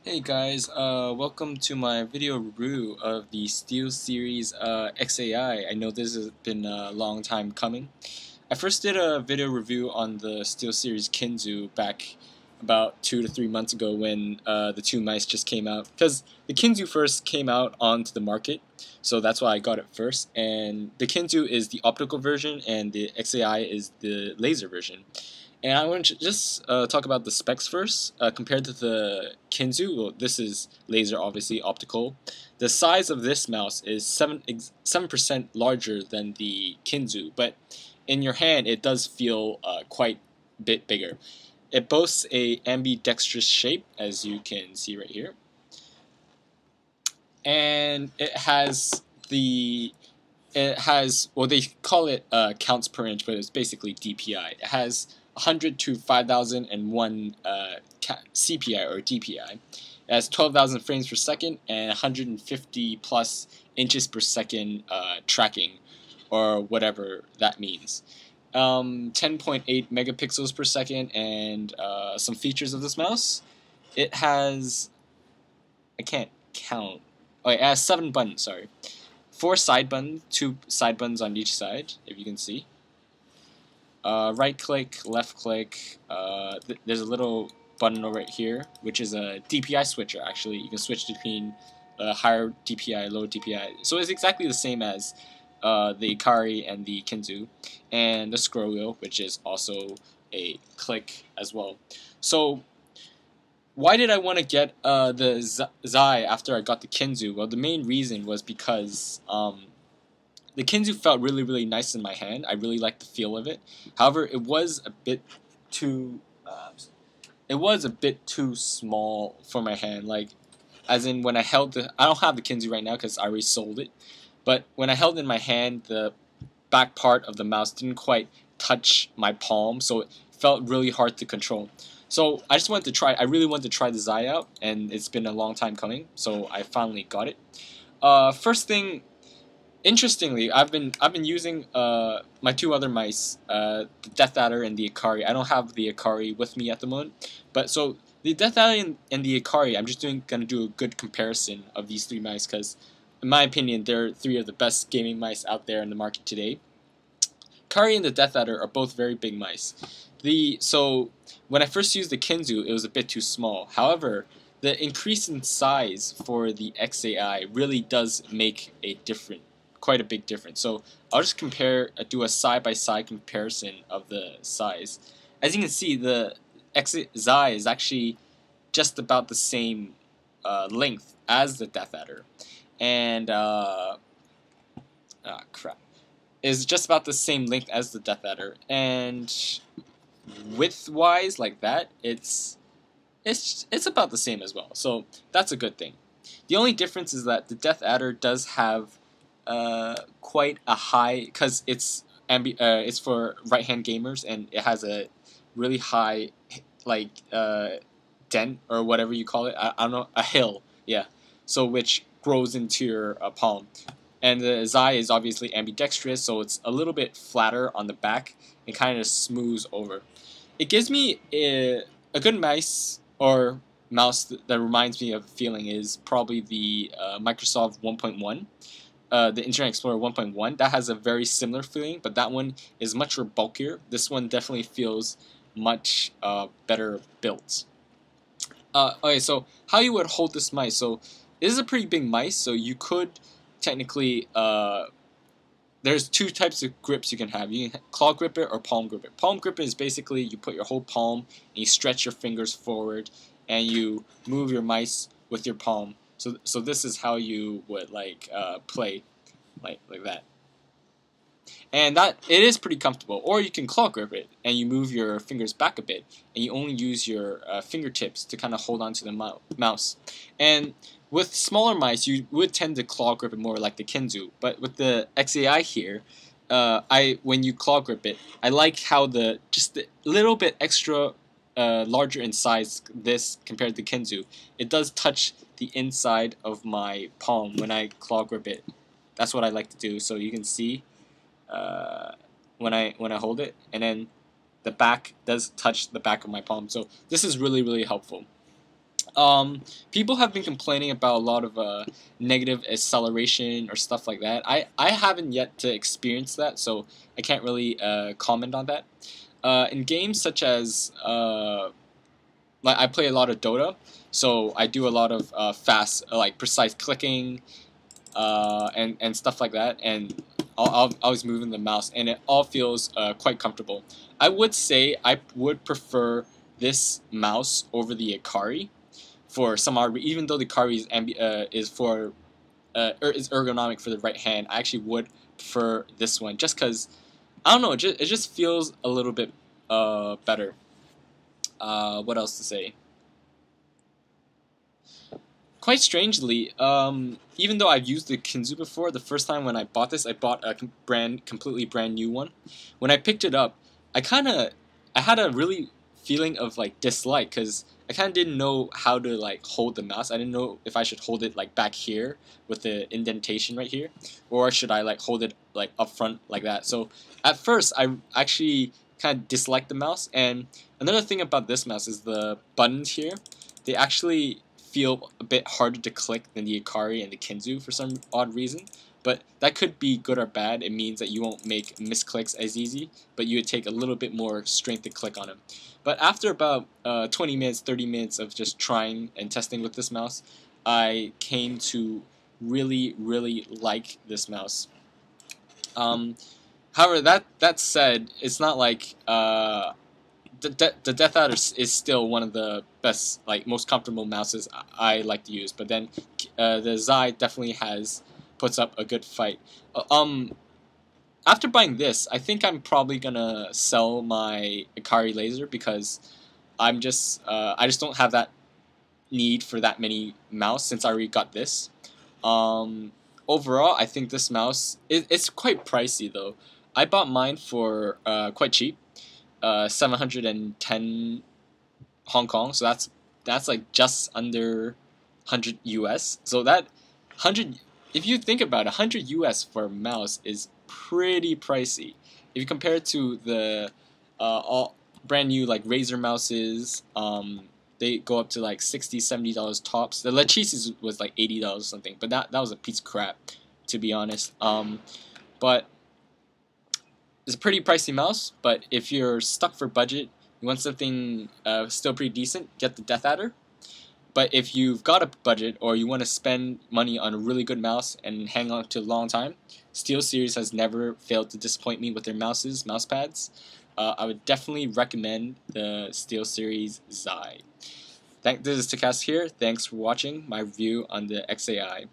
Hey guys, welcome to my video review of the SteelSeries XAI. I know this has been a long time coming. I first did a video review on the SteelSeries Kinzu back about 2 to 3 months ago when the two mice just came out. Because the Kinzu first came out onto the market, so that's why I got it first. And the Kinzu is the optical version and the XAI is the laser version. And I want to just talk about the specs first. Compared to the Kinzu, well, this is laser, obviously optical. The size of this mouse is 7% larger than the Kinzu, but in your hand it does feel quite a bit bigger. It boasts a ambidextrous shape, as you can see right here, and well, they call it counts per inch, but it's basically DPI. It has 100 to 5001 CPI or DPI. It has 12,000 frames per second and 150 plus inches per second tracking, or whatever that means. 10.8 megapixels per second, and some features of this mouse. It has, I can't count. Oh, it has 7 buttons, sorry. 4 side buttons, 2 side buttons on each side, if you can see. Right click, left click. There's a little button over here, which is a DPI switcher. Actually, you can switch between higher DPI, low DPI. So it's exactly the same as the Ikari and the Kinzu, and the scroll wheel, which is also a click as well. So why did I want to get the Zai after I got the Kinzu? Well, the main reason was because the Kinzu felt really nice in my hand. I really liked the feel of it. However, it was a bit too small for my hand. Like, as in when I held the, I don't have the Kinzu right now because I already sold it. But when I held it in my hand, the back part of the mouse didn't quite touch my palm, so it felt really hard to control. So I just wanted to try. I really wanted to try the Zai out, and it's been a long time coming. So I finally got it. First thing, interestingly, I've been using my two other mice, the Death Adder and the Ikari. I don't have the Ikari with me at the moment, but so the Death Adder and the Ikari, I'm just gonna do a good comparison of these three mice because, in my opinion, they're three of the best gaming mice out there in the market today. Ikari and the Death Adder are both very big mice. So when I first used the Kinzu, it was a bit too small. However, the increase in size for the XAI really does make quite a big difference. So I'll just do a side-by-side comparison of the size. As you can see, the XAI is actually just about the same length as the Death Adder, and crap, is just about the same length as the Death Adder, and width-wise, like that, it's about the same as well. So that's a good thing. The only difference is that the Death Adder does have quite a high, because it's for right-hand gamers, and it has a really high, like, dent or whatever you call it. I don't know, a hill, yeah. So which grows into your palm. And the Zai is obviously ambidextrous, so it's a little bit flatter on the back and kind of smooths over. It gives me a good mouse that reminds me of feeling is probably the Microsoft 1.1. The Internet Explorer 1.1, that has a very similar feeling, but that one is much more bulkier. This one definitely feels much better built. Okay, so how you would hold this mice. So this is a pretty big mice, so you could technically, there's two types of grips you can have. You can claw grip it or palm grip it. Palm grip is basically you put your whole palm and you stretch your fingers forward and you move your mice with your palm. So this is how you would play like that. And that it is pretty comfortable. Or you can claw grip it and you move your fingers back a bit and you only use your fingertips to kind of hold on to the mouse. And with smaller mice, you would tend to claw grip it more like the Kinzu. But with the XAI here, when you claw grip it, I like how just a little bit extra larger in size this compared to Kinzu. It does touch the inside of my palm when I claw grip it. That's what I like to do. So you can see when I hold it, and then the back does touch the back of my palm. So this is really helpful. People have been complaining about a lot of negative acceleration or stuff like that. I haven't yet to experience that, so I can't really comment on that. In games such as like I play a lot of Dota, so I do a lot of fast, like precise clicking, and stuff like that, and I'll always moving the mouse, and it all feels quite comfortable. I would say I would prefer this mouse over the Akari for some odd even though the Akari is for is ergonomic for the right hand. I actually would prefer this one just because I don't know, it just feels a little bit better. What else to say? Quite strangely, even though I've used the Kinzu before, the first time when I bought this, I bought a completely brand new one. When I picked it up, I had a really feeling of like dislike because I kind of didn't know how to like hold the mouse. I didn't know if I should hold it like back here with the indentation right here, or should I like hold it like up front like that. So at first, I actually kind of disliked the mouse. And another thing about this mouse is the buttons here. They actually feel a bit harder to click than the Akari and the Kinzu for some odd reason. But that could be good or bad. It means that you won't make misclicks as easy, but you would take a little bit more strength to click on them. But after about 20 minutes, 30 minutes of just trying and testing with this mouse, I came to really, really like this mouse. However, that said, it's not like the Death Adder is still one of the best, like most comfortable mouses I like to use. But then the Zai definitely puts up a good fight. After buying this, I think I'm probably gonna sell my Akari laser because I just don't have that need for that many mouse since I already got this. Overall, I think this mouse it's quite pricey though. I bought mine for quite cheap. 710 Hong Kong, so that's like just under 100 US. So that 100, if you think about it, 100 US for a mouse is pretty pricey. If you compare it to the all brand new like Razer mouses, they go up to like $60-$70 tops. The Lachesis was like $80 or something, but that was a piece of crap, to be honest. But it's a pretty pricey mouse, but if you're stuck for budget, you want something still pretty decent, get the Death Adder. But if you've got a budget or you want to spend money on a really good mouse and hang on to a long time, SteelSeries has never failed to disappoint me with their mouse pads. I would definitely recommend the SteelSeries Zai. This is Takas here. Thanks for watching my review on the XAI.